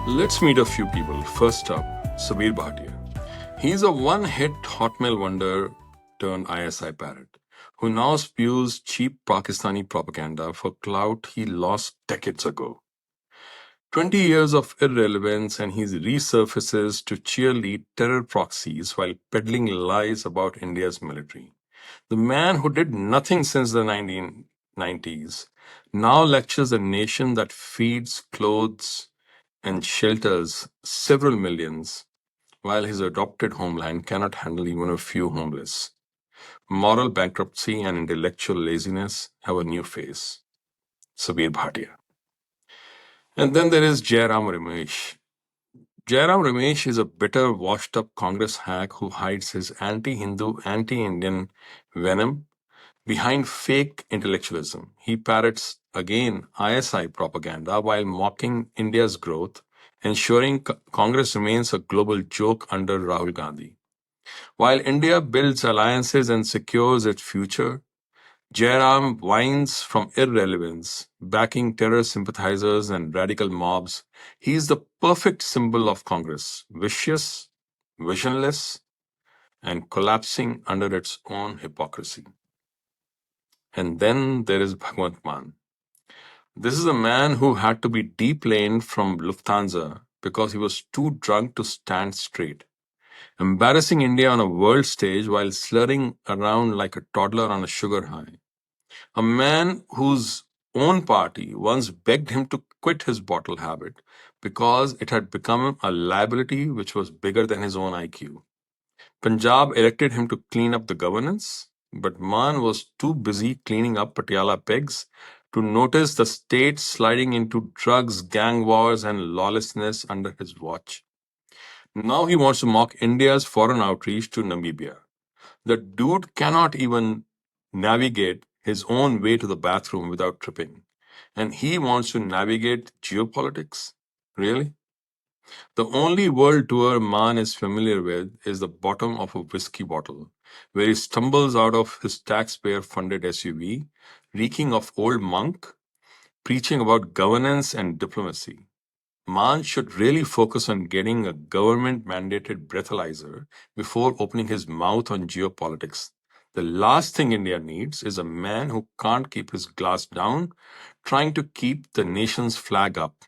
Let's meet a few people. First up, Sabir Bhatia. He's a one-hit Hotmail wonder turned ISI parrot who now spews cheap Pakistani propaganda for clout he lost decades ago. 20 years of irrelevance and he resurfaces to cheerlead terror proxies while peddling lies about India's military. The man who did nothing since the 1990s now lectures a nation that feeds, clothes, and shelters several millions, while his adopted homeland cannot handle even a few homeless. Moral bankruptcy and intellectual laziness have a new face. Sabir Bhatia. And then there is Jairam Ramesh. Jairam Ramesh is a bitter, washed up Congress hack who hides his anti Hindu, anti Indian venom behind fake intellectualism. He parrots again ISI propaganda while mocking India's growth, ensuring Congress remains a global joke under Rahul Gandhi. While India builds alliances and secures its future, Jairam whines from irrelevance, backing terror sympathizers and radical mobs. He is the perfect symbol of Congress, vicious, visionless, and collapsing under its own hypocrisy. And then there is Bhagwant Mann. This is a man who had to be deplaned from Lufthansa because he was too drunk to stand straight, embarrassing India on a world stage while slurring around like a toddler on a sugar high. A man whose own party once begged him to quit his bottle habit because it had become a liability which was bigger than his own IQ. Punjab elected him to clean up the governance, but Mann was too busy cleaning up Patiala pegs to notice the state sliding into drugs, gang wars, and lawlessness under his watch. Now he wants to mock India's foreign outreach to Namibia. The dude cannot even navigate his own way to the bathroom without tripping. And he wants to navigate geopolitics? Really? The only world tour Mann is familiar with is the bottom of a whiskey bottle, where he stumbles out of his taxpayer funded SUV, reeking of old monk, preaching about governance and diplomacy. Mann should really focus on getting a government mandated breathalyzer before opening his mouth on geopolitics. The last thing India needs is a man who can't keep his glass down, trying to keep the nation's flag up.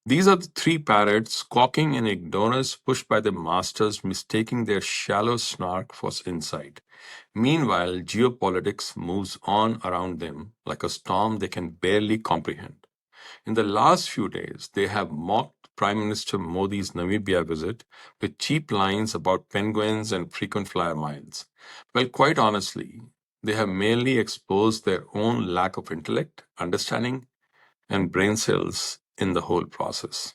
These are the three parrots squawking in ignorance, pushed by the masters, mistaking their shallow snark for insight. Meanwhile, geopolitics moves on around them like a storm they can barely comprehend. In the last few days, they have mocked Prime Minister Modi's Namibia visit with cheap lines about penguins and frequent flyer miles. Well, quite honestly, they have mainly exposed their own lack of intellect, understanding, and brain cells in the whole process.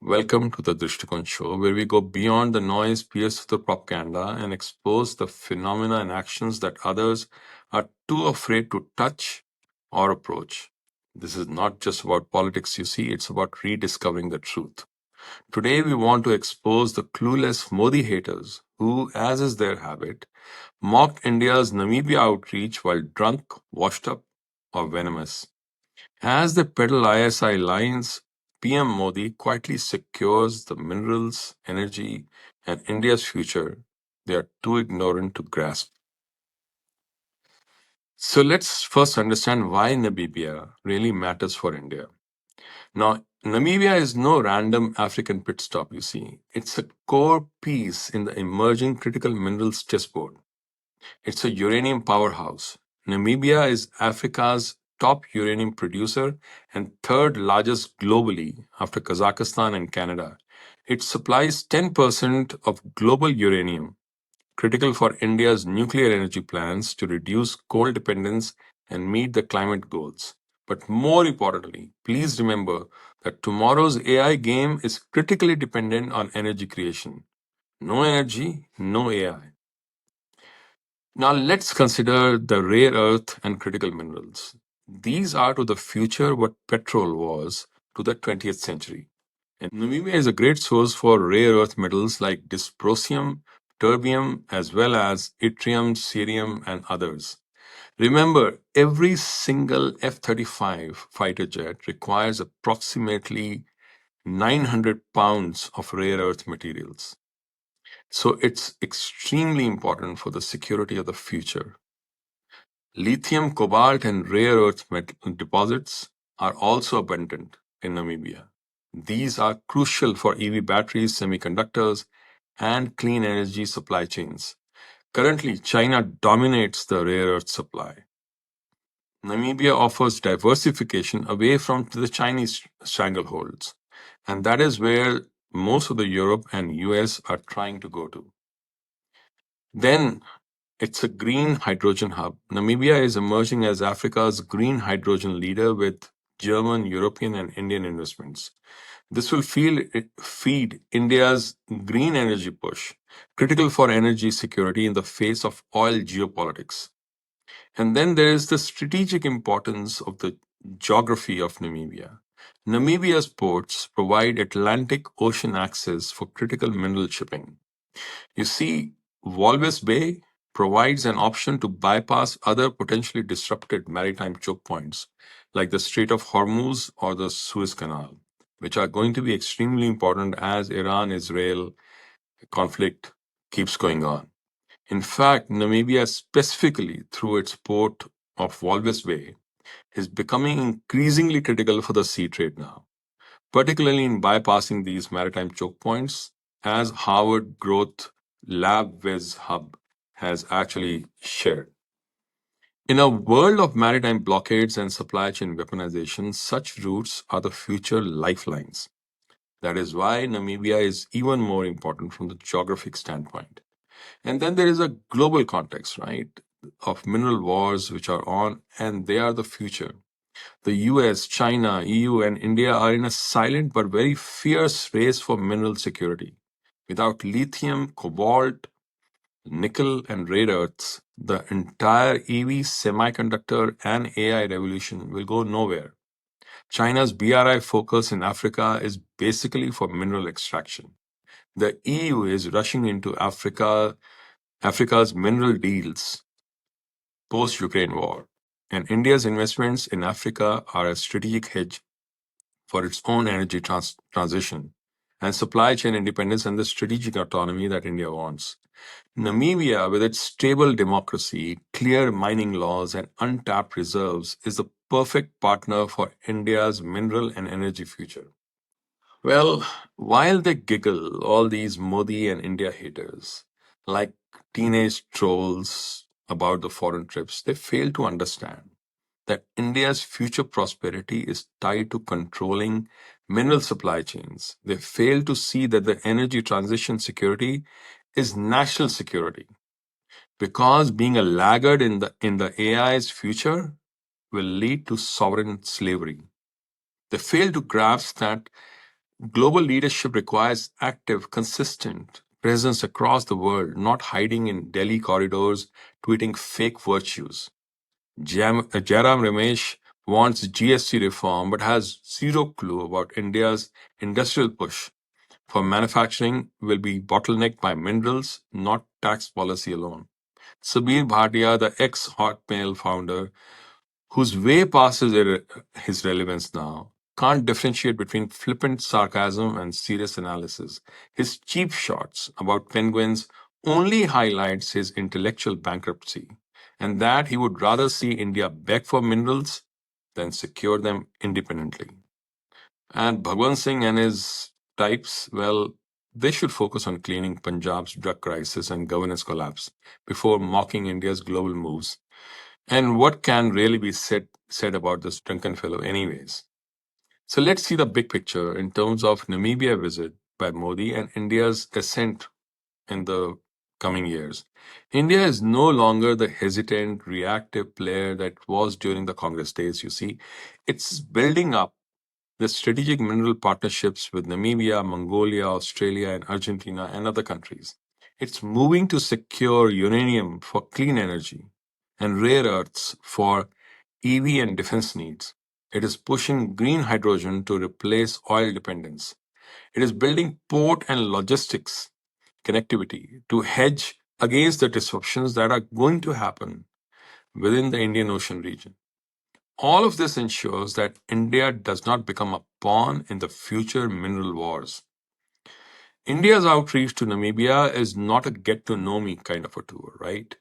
Welcome to the Drishtikon Show, where we go beyond the noise, pierce the propaganda, and expose the phenomena and actions that others are too afraid to touch or approach. This is not just about politics, you see, it's about rediscovering the truth. Today, we want to expose the clueless Modi haters who, as is their habit, mocked India's Namibia outreach while drunk, washed up, or venomous. As they peddle ISI lines, PM Modi quietly secures the minerals, energy, and India's future they are too ignorant to grasp. So let's first understand why Namibia really matters for India. Now, Namibia is no random African pit stop, you see. It's a core piece in the emerging critical minerals chessboard. It's a uranium powerhouse. Namibia is Africa's top uranium producer and third largest globally after Kazakhstan and Canada. It supplies 10% of global uranium, critical for India's nuclear energy plans to reduce coal dependence and meet the climate goals. But more importantly, please remember that tomorrow's AI game is critically dependent on energy creation. No energy, no AI. Now let's consider the rare earth and critical minerals. These are to the future what petrol was to the 20th century. And Namibia is a great source for rare earth metals like dysprosium, terbium, as well as yttrium, cerium, and others. Remember, every single F-35 fighter jet requires approximately 900 pounds of rare earth materials. So it's extremely important for the security of the future. Lithium, cobalt, and rare earth deposits are also abundant in Namibia. These are crucial for EV batteries, semiconductors, and clean energy supply chains. Currently, China dominates the rare earth supply. Namibia offers diversification away from the Chinese strangleholds, and that is where most of the Europe and US are trying to go to. Then it's a green hydrogen hub. Namibia is emerging as Africa's green hydrogen leader with German, European, and Indian investments. This will feed India's green energy push, critical for energy security in the face of oil geopolitics. And then there is the strategic importance of the geography of Namibia. Namibia's ports provide Atlantic Ocean access for critical mineral shipping. You see, Walvis Bay provides an option to bypass other potentially disrupted maritime choke points like the Strait of Hormuz or the Suez Canal, which are going to be extremely important as Iran-Israel conflict keeps going on. In fact, Namibia, specifically through its port of Walvis Bay, is becoming increasingly critical for the sea trade now, particularly in bypassing these maritime choke points, as Harvard Growth Lab Viz Hub has actually shared. In a world of maritime blockades and supply chain weaponization, such routes are the future lifelines. That is why Namibia is even more important from the geographic standpoint. And then there is a global context, right, of mineral wars which are on, and they are the future. The US, China, EU, and India are in a silent but very fierce race for mineral security. Without lithium, cobalt, nickel, and rare earths, the entire EV, semiconductor, and AI revolution will go nowhere. China's BRI focus in Africa is basically for mineral extraction. The EU is rushing into Africa's mineral deals post-Ukraine war, and India's investments in Africa are a strategic hedge for its own energy transition and supply chain independence and the strategic autonomy that India wants. Namibia, with its stable democracy, clear mining laws, and untapped reserves, is the perfect partner for India's mineral and energy future. Well, while they giggle, all these Modi and India haters, like teenage trolls about the foreign trips, they fail to understand that India's future prosperity is tied to controlling mineral supply chains. They fail to see that the energy transition security is national security, because being a laggard in the AI's future will lead to sovereign slavery. They fail to grasp that global leadership requires active, consistent presence across the world, not hiding in Delhi corridors, tweeting fake virtues. Jairam Ramesh wants GST reform but has zero clue about India's industrial push for manufacturing will be bottlenecked by minerals, not tax policy alone. Sabir Bhatia, the ex-Hotmail founder, whose way passes his relevance now, can't differentiate between flippant sarcasm and serious analysis. His cheap shots about penguins only highlights his intellectual bankruptcy, and that he would rather see India beg for minerals than secure them independently. And Bhagwant Singh and his types, well, they should focus on cleaning Punjab's drug crisis and governance collapse before mocking India's global moves. And what can really be said about this drunken fellow, anyways? So let's see the big picture in terms of Namibia visit by Modi and India's ascent in the coming years. India is no longer the hesitant, reactive player that was during the Congress days, you see. It's building up the strategic mineral partnerships with Namibia, Mongolia, Australia, and Argentina, and other countries. It's moving to secure uranium for clean energy and rare earths for EV and defense needs. It is pushing green hydrogen to replace oil dependence. It is building port and logistics connectivity to hedge against the disruptions that are going to happen within the Indian Ocean region. All of this ensures that India does not become a pawn in the future mineral wars. India's outreach to Namibia is not a get to know me kind of a tour, right?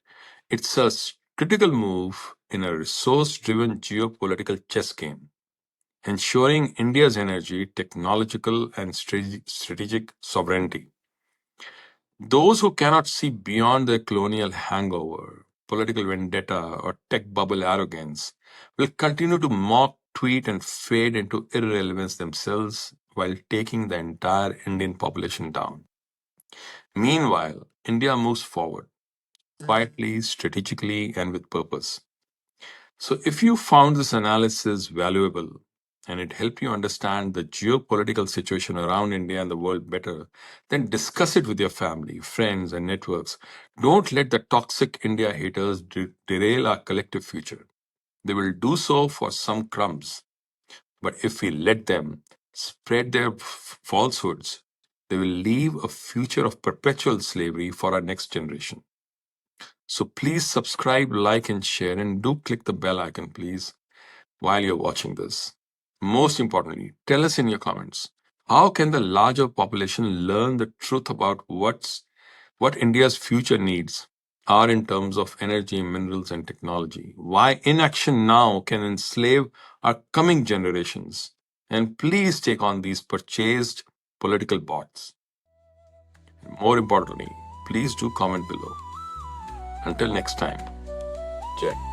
It's a critical move in a resource driven geopolitical chess game, ensuring India's energy, technological, and strategic sovereignty. Those who cannot see beyond their colonial hangover, political vendetta, or tech bubble arrogance will continue to mock, tweet, and fade into irrelevance themselves while taking the entire Indian population down. Meanwhile, India moves forward quietly, strategically, and with purpose. So, if you found this analysis valuable and it helped you understand the geopolitical situation around India and the world better, then discuss it with your family, friends, and networks. Don't let the toxic India haters derail our collective future. They will do so for some crumbs, but if we let them spread their falsehoods, they will leave a future of perpetual slavery for our next generation. So please subscribe, like, and share, and do click the bell icon, please, while you're watching this. Most importantly, tell us in your comments, how can the larger population learn the truth about what India's future needs are in terms of energy, minerals, and technology? Why inaction now can enslave our coming generations? And please take on these purchased political bots. More importantly, please do comment below. Until next time, Jai.